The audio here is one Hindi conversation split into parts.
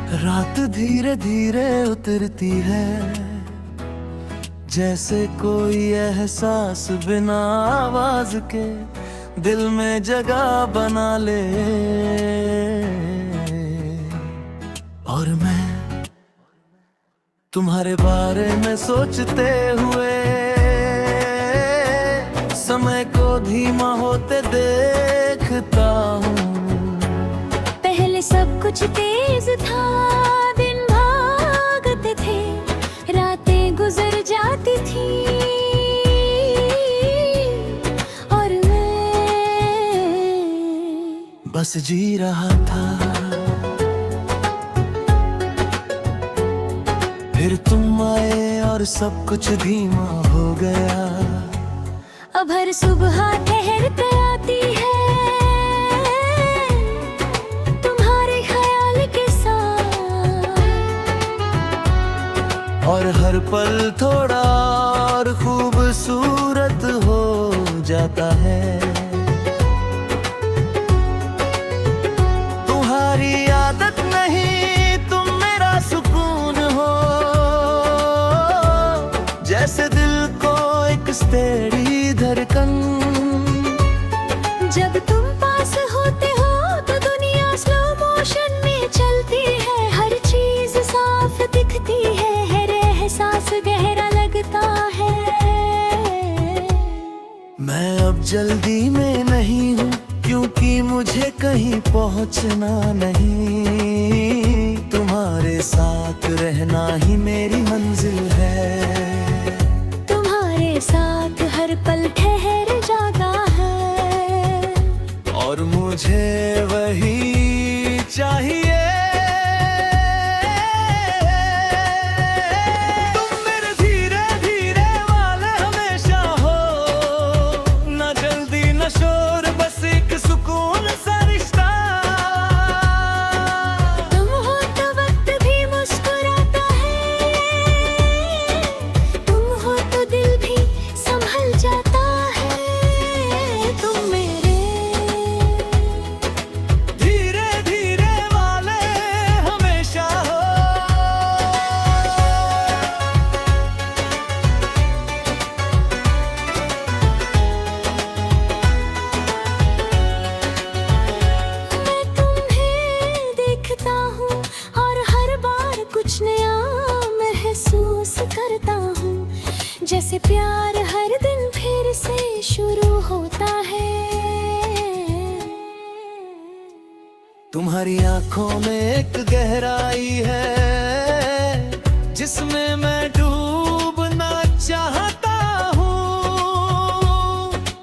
रात धीरे धीरे उतरती है, जैसे कोई एहसास बिना आवाज के दिल में जगह बना ले। और मैं तुम्हारे बारे में सोचते हुए समय को धीमा होते देखता हूँ। पहले सब कुछ तेज था, दिन भागते थे, रातें गुजर जाती थी, और मैं बस जी रहा था। फिर तुम आए और सब कुछ धीमा हो गया। अब हर सुबह ठहर कर आती है तुम्हारे ख्याल के साथ, और हर पल थोड़ा और खूबसूरत हो जाता है। तुम्हारी आदत नहीं, तुम मेरा सुकून हो, जैसे दिल को एक स्टेडी धड़कन। जब तुम पास होते हो तो दुनिया स्लो मोशन में चलती है, हर चीज साफ दिखती है, हर एहसास गहरा लगता है। मैं अब जल्दी में नहीं हूँ, क्योंकि मुझे कहीं पहुँचना नहीं, तुम्हारे साथ रहना ही मेरी मंजिल है। तुम्हारे साथ हर पल ठहर जाता है, और मुझे वही चाहिए। तुम मेरे धीरे धीरे वाले हमेशा हो, न जल्दी न शोर, बस एक सुकून सा रिश्ता। तुम हो तो वक्त भी मुस्कुराता है, तुम हो तो दिल भी संभल जाता है। तुम मेरे धीरे धीरे वाले हमेशा हो। मैं तुम्हें देखता हूँ और हर बार कुछ नया महसूस करता हूँ, जैसे प्यार हर दिन फिर से शुरू होता है। तुम्हारी आंखों में एक गहराई है, जिसमें मैं डूबना चाहता हूँ।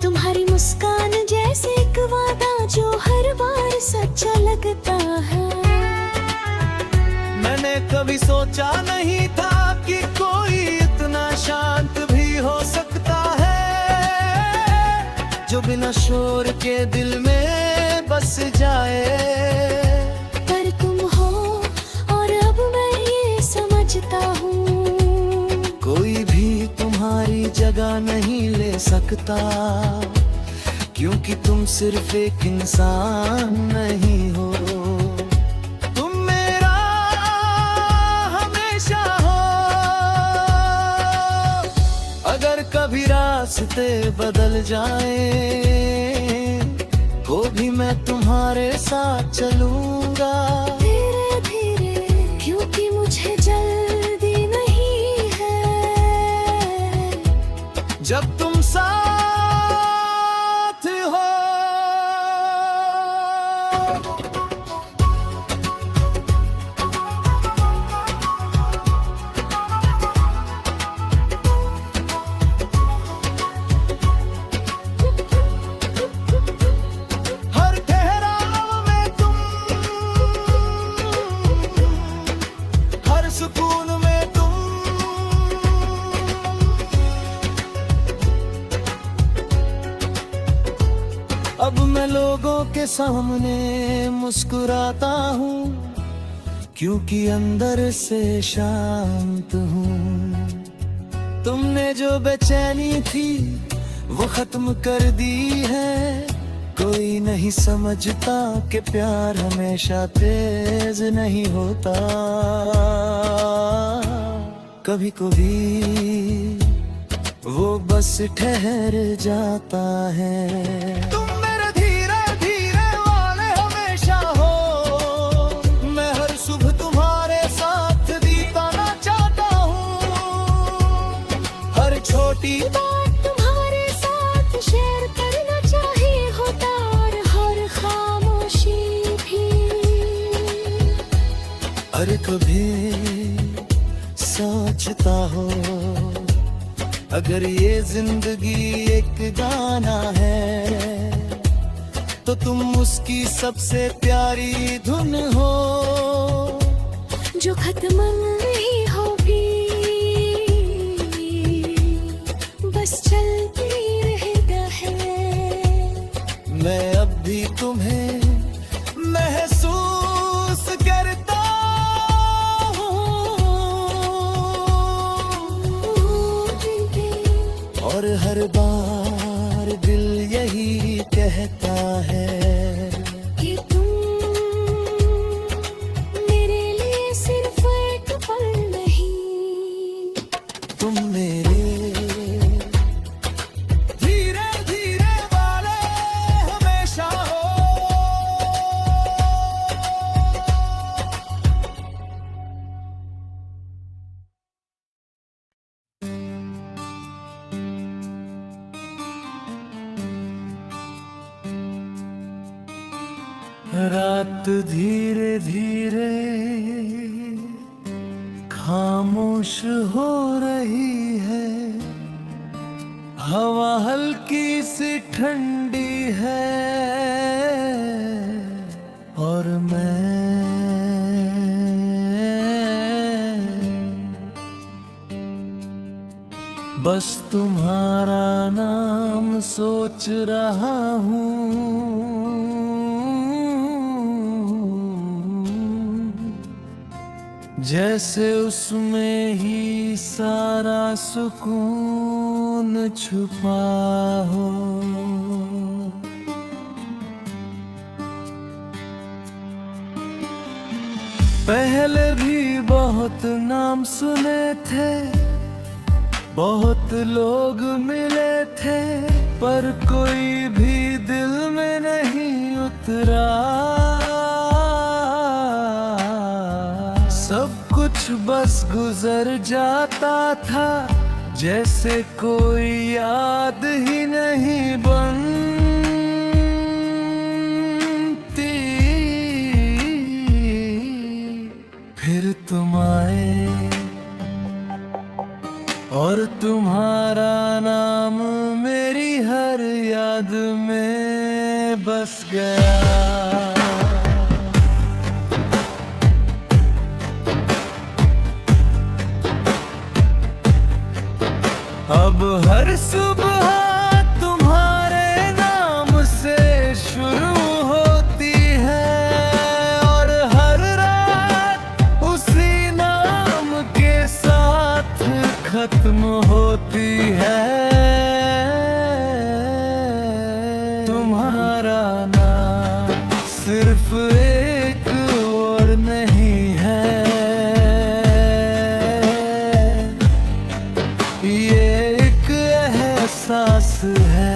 तुम्हारी मुस्कान जैसे एक वादा जो हर बार सच्चा लगता है। मैंने कभी सोचा नहीं था कि कोई इतना शांत भी हो सकता है, जो बिना शोर के दिल में बस जाए। पर तुम हो और अब मैं ये समझता हूँ, कोई भी तुम्हारी जगह नहीं ले सकता, क्योंकि तुम सिर्फ एक इंसान नहीं हो, तुम मेरा हमेशा हो। अगर कभी रास्ते बदल जाए तो भी मैं तुम्हारे साथ चलूंगा। धीरे धीरे, क्योंकि मुझे जल्दी नहीं है। जब तुम साथ हो। हर ठहराव में तुम, हर सुकून में तुम, अब मैं लोगों के सामने मुस्कुराता हूँ, क्योंकि अंदर से शांत हूँ। तुमने जो बेचैनी थी वो खत्म कर दी है, कोई कोई नहीं समझता कि प्यार हमेशा तेज नहीं होता, कभी कभी वो बस ठहर जाता है। तुम मेरे धीरे धीरे वाले हमेशा हो, मैं हर सुबह तुम्हारे साथ बीताना चाहता हूँ। हर छोटी बात तुम्हारे साथ शेयर करना चाहिए होता, और हर खामोशी भी। अरे कभी सोचता हो, अगर ये जिंदगी एक गाना है तो तुम उसकी सबसे प्यारी धुन हो, जो खत्म नहीं होगी, बस चलती रहता है। मैं अब भी तुम्हें महसूस करता और हर बार दिल यही कहता है कि तुम मेरे लिए सिर्फ एक पल नहीं, तुम मेरे धीरे धीरे वाले हमेशा हो। रात धीरे धीरे खामोश हो रही है, हवा हल्की सी ठंडी है और मैं बस तुम्हारा नाम सोच रहा हूँ। जैसे उसमें ही सारा सुकून छुपा हो। पहले भी बहुत नाम सुने थे, बहुत लोग मिले थे, पर कोई भी दिल में नहीं उतरा। सब कुछ बस गुजर जाता था, जैसे कोई याद ही नहीं बनती। फिर तुम आए और तुम्हारा नाम मेरी हर याद में बस गया। अब हर सुबह तुम्हारे नाम से शुरू होती है और हर रात उसी नाम के साथ खत्म होती है। तुम्हारा नाम सिर्फ एक और नहीं है, ये एहसास है।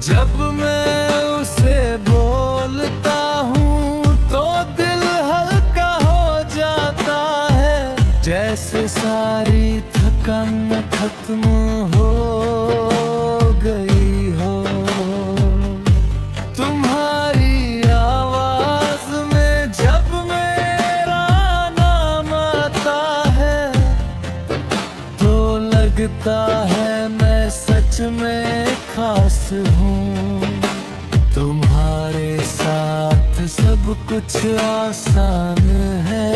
जब मैं उसे बोलता हूँ तो दिल हल्का हो जाता है, जैसे सारी थकान खत्म हो गई हो। तुम्हारी आवाज में जब मेरा नाम आता है तो लगता है मैं सच में खास हूँ। तुम्हारे साथ सब कुछ आसान है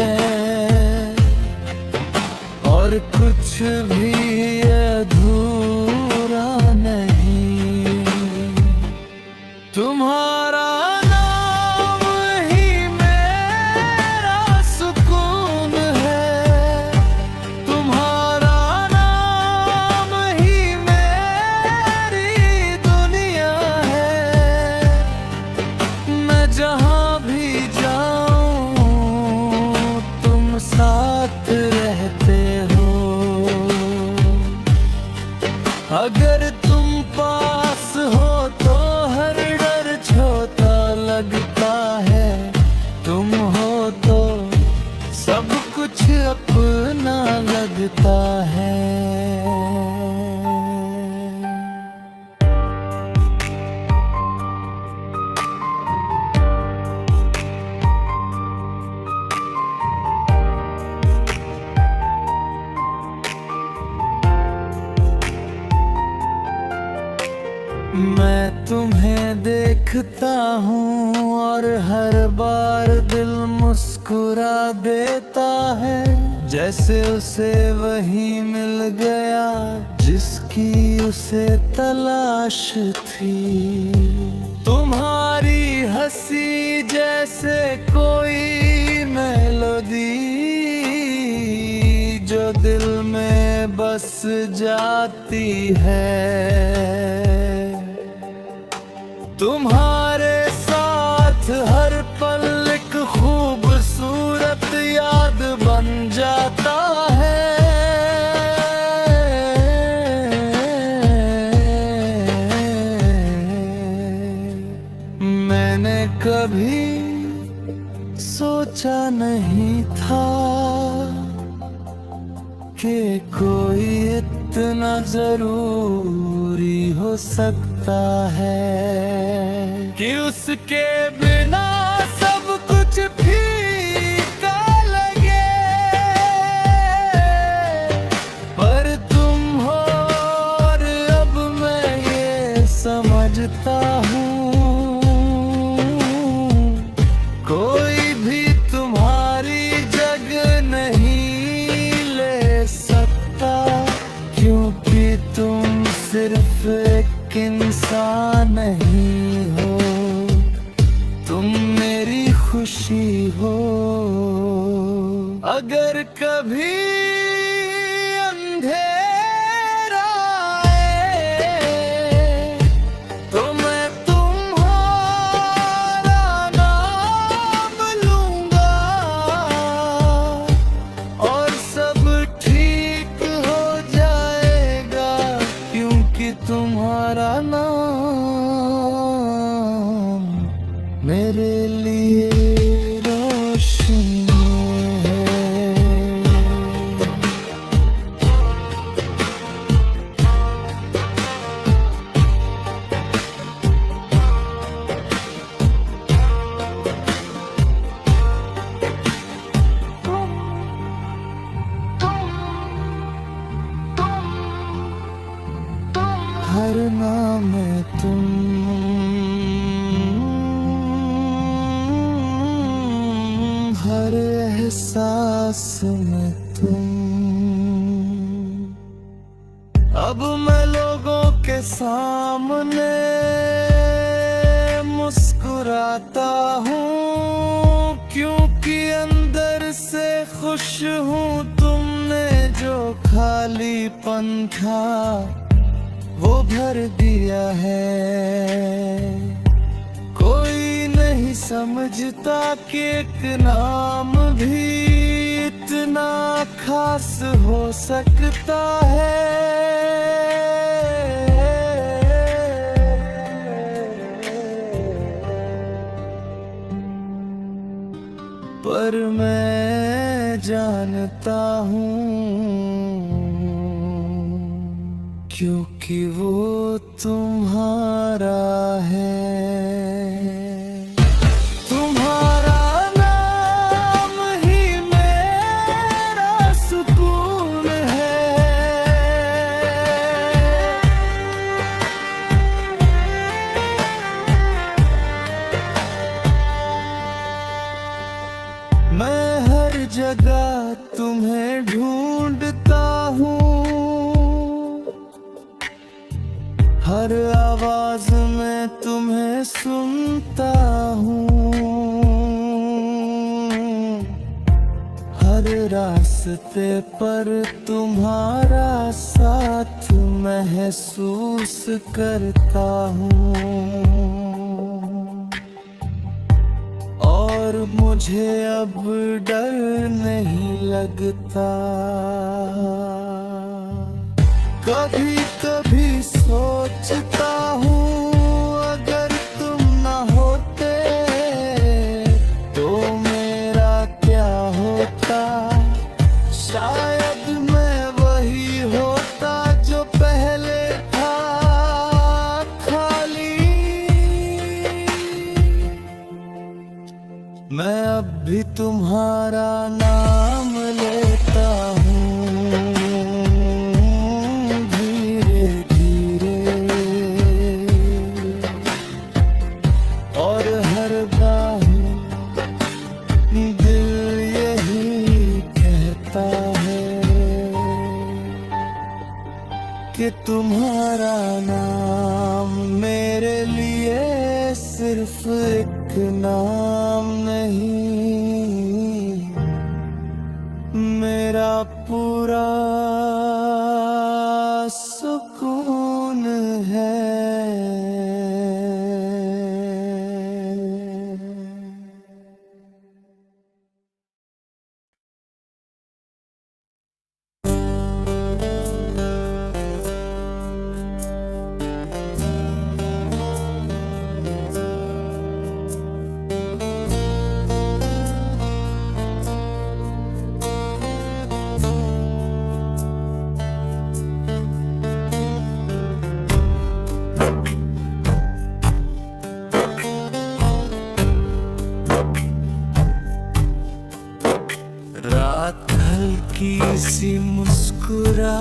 और कुछ भी अधूरा नहीं। तुम्हारा नाम ही मेरा सुकून है, तुम्हारा नाम ही मेरी दुआ पास हो तो हर डर छोटा लगता है, तुम हो तो सब कुछ अपना लगता है। मैं तुम्हें देखता हूँ और हर बार दिल मुस्कुरा देता है, जैसे उसे वही मिल गया जिसकी उसे तलाश थी। तुम्हारी हंसी जैसे कोई मेलोडी जो दिल में बस जाती है। तुम्हारे साथ हर पल एक खूबसूरत याद बन जाता है। मैंने कभी सोचा नहीं था कि कोई इतना जरूरी हो सकता है, कि उसके बिना सब कुछ फीका लगे। पर तुम हो और अब मैं ये समझता हूँ, कोई भी तुम्हारी जगह नहीं ले सकता, क्योंकि तुम सिर्फ एक इंसान नहीं हो, तुम मेरी खुशी हो। अगर कभी अंधेरा आए तो मैं तुम्हारा नाम लूंगा और सब ठीक हो जाएगा, क्योंकि तुम्हारा नाम मेरे लिए रोशनी है। हर नाम में तुम, हर एहसास में तुम। अब मैं लोगों के सामने मुस्कुराता हूँ, क्योंकि अंदर से खुश हूँ। तुमने जो खालीपन था वो भर दिया है। कोई नहीं समझता कि एक नाम भी इतना खास हो सकता है। पर मैं जानता हूँ, क्योंकि वो तुम्हारा है। तुम्हारा नाम ही मेरा सुकून है। मैं हर जगह तुम्हें ढूंढता हूँ, हर आवाज में तुम्हें सुनता हूँ, हर रास्ते पर तुम्हारा साथ महसूस करता हूँ। और मुझे अब डर नहीं लगता। कभी कभी सोचता भी तुम्हारा नाम लेता हूँ धीरे धीरे, और हर बार दिल यही कहता है कि तुम्हारा नाम मेरे लिए सिर्फ एक नाम नहीं, मेरा पूरा सुकून है। रात हल्की सी मुस्कुरा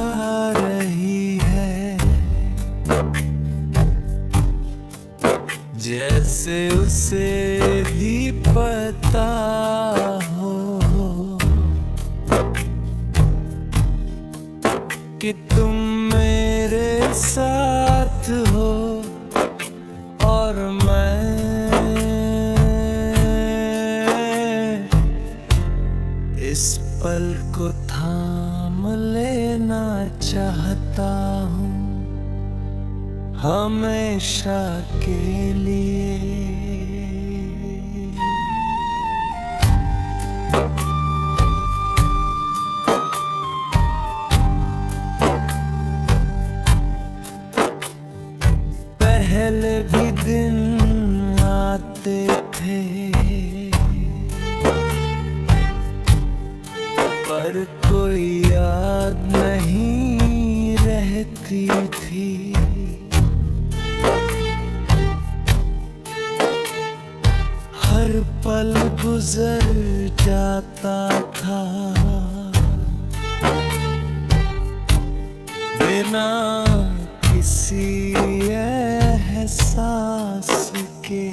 रही है, जैसे उसे भी पता हो कि तुम मेरे साथ हो, और मैं इस पल को थाम लेना चाहता हूँ हमेशा के लिए। पहले भी दिन आते थे, पर कोई याद नहीं रहती थी। हर पल गुजर जाता था बिना किसी एहसास के।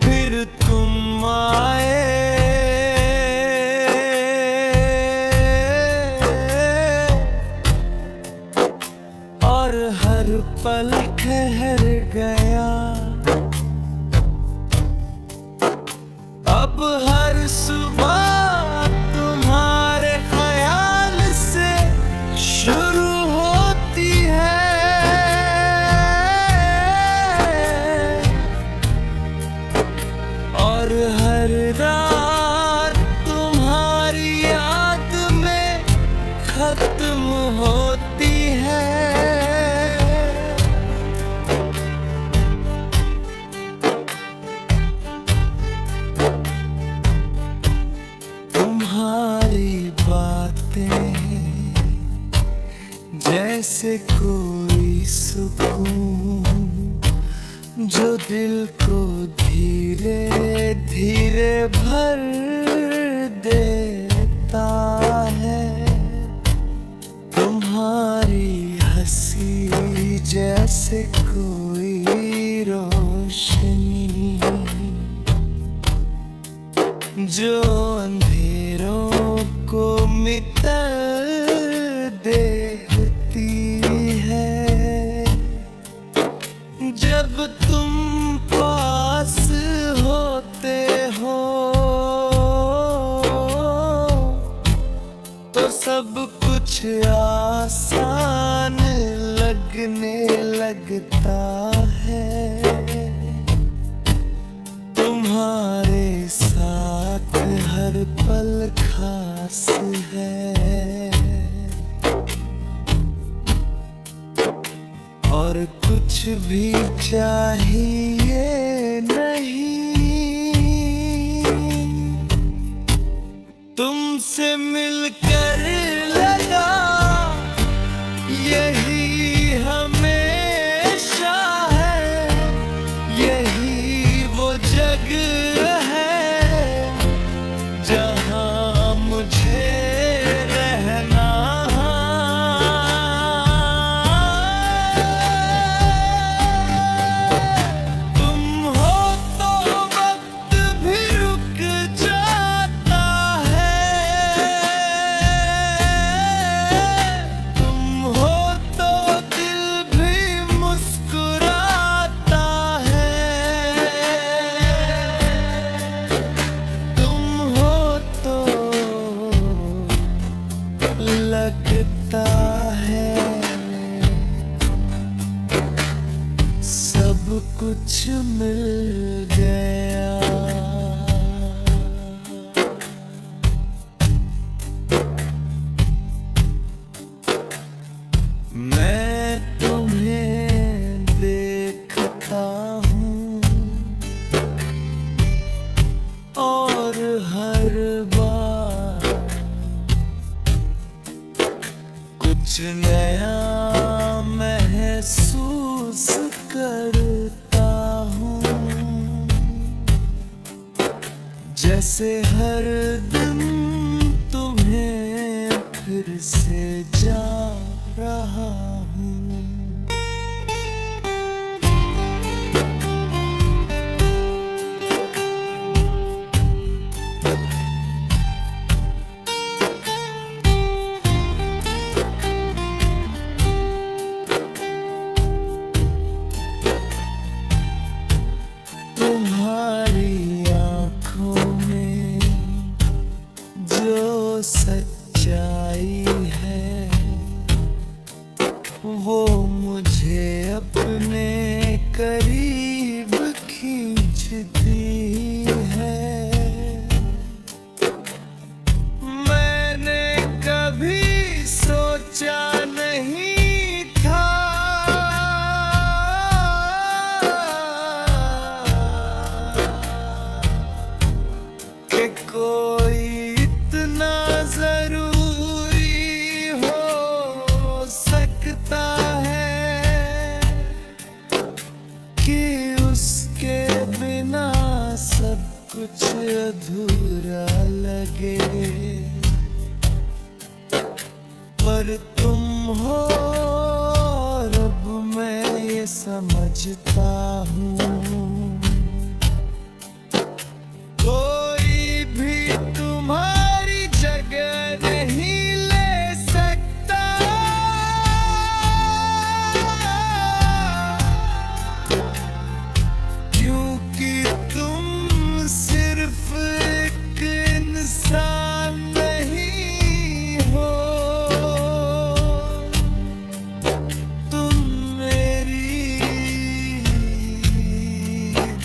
फिर तुम आए और हर पल ठहर गया। अब हर सुबह तुम्हारे ख्याल से शुरू होती है, और हर रात तुम्हारी याद में खत्म होती है। तुम्हारी बातें जैसे कोई सुकून जो दिल को धीरे धीरे भर देता है। तुम्हारी हंसी जैसे कोई रोशनी जो अंधेरों को मिटा देती है। जब तुम पास होते हो तो सब कुछ आसान लगने लगता है। तुम्हारे साथ हर पल खास है, और कुछ भी चाहिए नहीं। तुमसे मिलकर लगा यही हमेशा है, यही कुछ मिल गया। मैं तुम्हें देखता हूँ और हर बार कुछ नया महसूस करता हूँ, जैसे हर दिन तुम्हें फिर से जा रहा हूँ। तुम्हारी आँखों में जो सच्चाई है वो मुझे अपने करीब खींचती है। मैंने कभी सोचा नहीं था कि कोई इतना जरूरी हो सकता है कि उसके बिना सब कुछ अधूरा लगे। पर तुम हो और अब मैं ये समझता हूँ, कोई भी तुम्हारी जगह नहीं ले सकता। क्योंकि तुम सिर्फ एक इंसान नहीं हो, तुम मेरी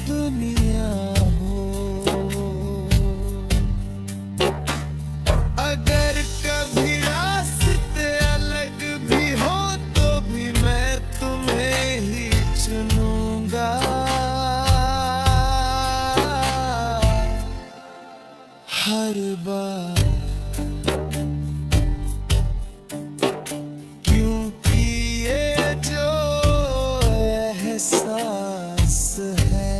दुनिया हो। अगर कभी रास्ते अलग भी हो तो भी मैं तुम्हें ही चुनूंगा। हर बार क्योंकि ये जो एहसास है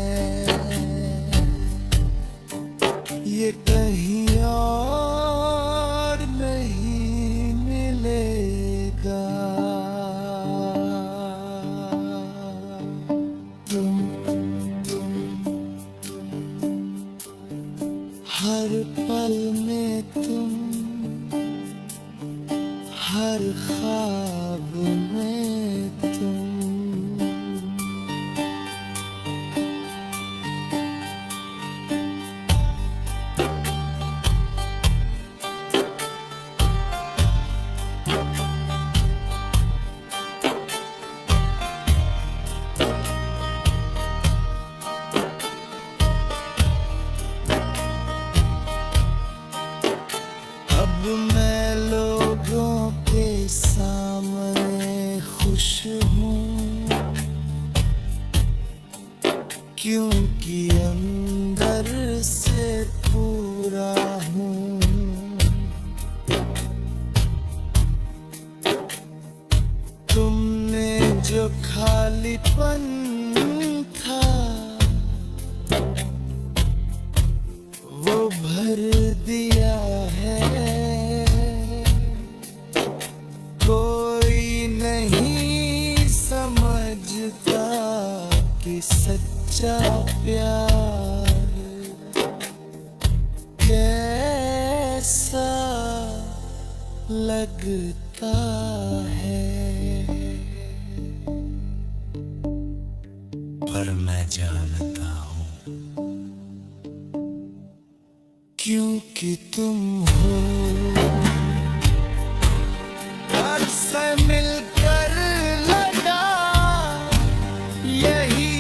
ये कहीं और नहीं मिलेगा। तुम हर पल में तुम, हर ख्वाब में तुम। अब मैं लोगों के सामने खुश हूँ, क्योंकि अंदर से पूरा हूँ। तुमने जो खालीपन था वो भर दिया है। कोई नहीं समझता कि सच्चा प्यार कैसा लगता है। पर मैं जानता हूँ क्योंकि तुम हो। घर से मिलकर लगा यही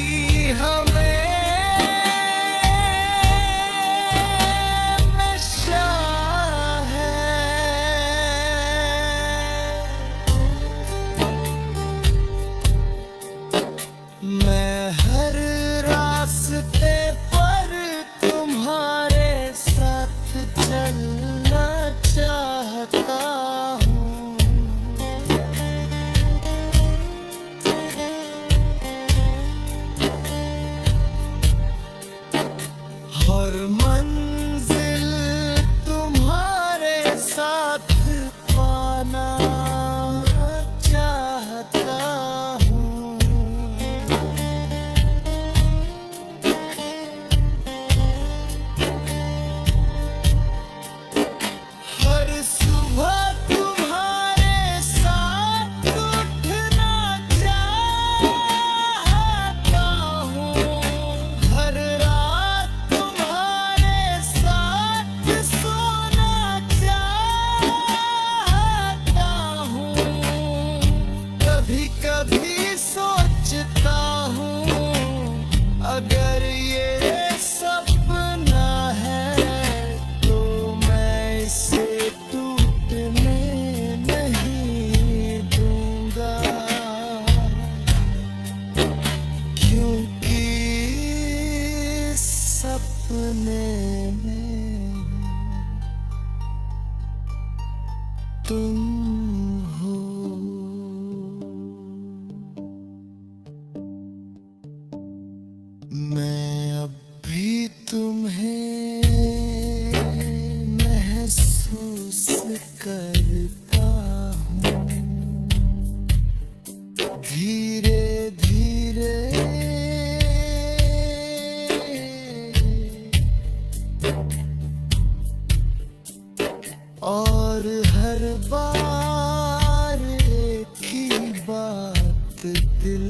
दिल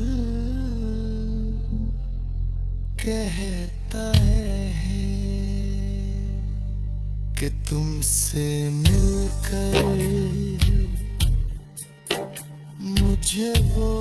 कहता है कि तुमसे मिलकर मुझे वो